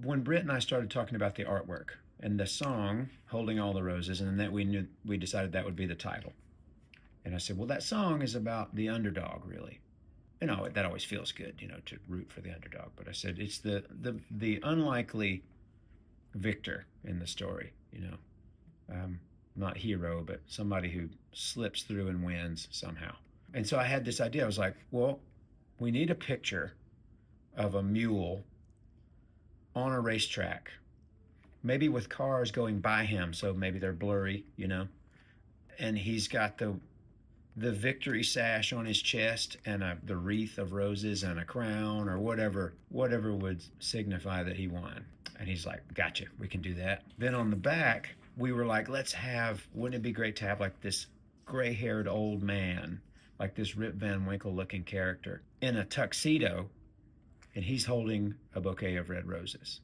when Britt and I started talking about the artwork and the song "Holding All the Roses," and then we decided that would be the title. And I said, well, that song is about the underdog, really. That always feels good, to root for the underdog. But I said it's the unlikely victor in the story, not hero, but somebody who slips through and wins somehow. And so I had this idea. I was like, well, we need a picture of a mule on a racetrack, maybe with cars going by him, so maybe they're blurry, and he's got the victory sash on his chest and the wreath of roses and a crown or whatever would signify that he won. And he's like, gotcha, we can do that. Then on the back, we were like, wouldn't it be great to have like this gray-haired old man, like this Rip Van Winkle looking character in a tuxedo, and he's holding a bouquet of red roses.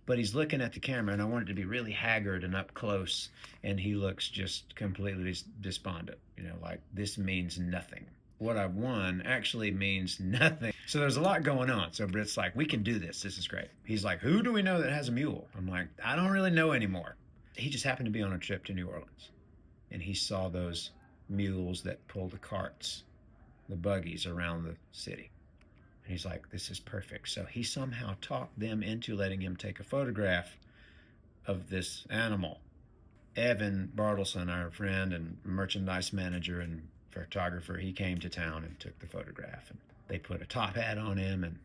But he's looking at the camera, and I want it to be really haggard and up close, and he looks just completely despondent, like this means nothing. What I won actually means nothing. So there's a lot going on. So Britt's like, we can do this. This is great. He's like, who do we know that has a mule? I'm like, I don't really know anymore. He just happened to be on a trip to New Orleans, and he saw those mules that pull the carts, the buggies around the city. And he's like, this is perfect. So he somehow talked them into letting him take a photograph of this animal. Evan Bartleson, our friend and merchandise manager and photographer, he came to town and took the photograph. And they put a top hat on him, and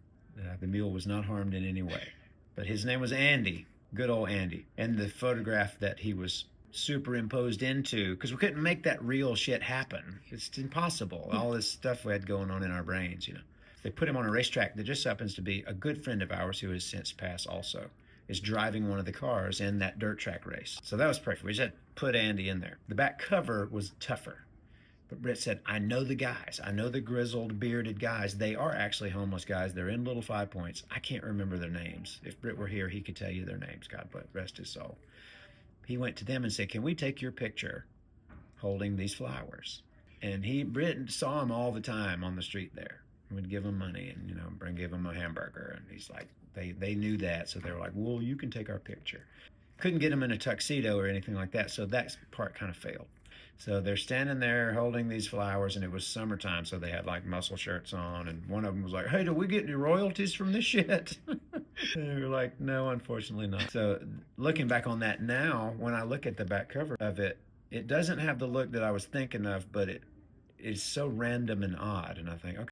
the mule was not harmed in any way. But his name was Andy, good old Andy. And the photograph that he was superimposed into, because we couldn't make that real shit happen. It's impossible. All this stuff we had going on in our brains, They put him on a racetrack that just happens to be a good friend of ours who has since passed also, is driving one of the cars in that dirt track race. So that was perfect. We just had to put Andy in there. The back cover was tougher. But Britt said, I know the guys. I know the grizzled, bearded guys. They are actually homeless guys. They're in Little Five Points. I can't remember their names. If Britt were here, he could tell you their names. God rest his soul. He went to them and said, can we take your picture holding these flowers? And Britt saw him all the time on the street there. Would give him money and give him a hamburger, and he's like, they knew that, so they were like, well, you can take our picture. Couldn't get him in a tuxedo or anything like that, so that part kind of failed. So they're standing there holding these flowers, and it was summertime, so they had like muscle shirts on, and one of them was like, hey, do we get any royalties from this shit? They were like, no, unfortunately not. So looking back on that now, when I look at the back cover of it, it doesn't have the look that I was thinking of, but it is so random and odd, and I think, okay,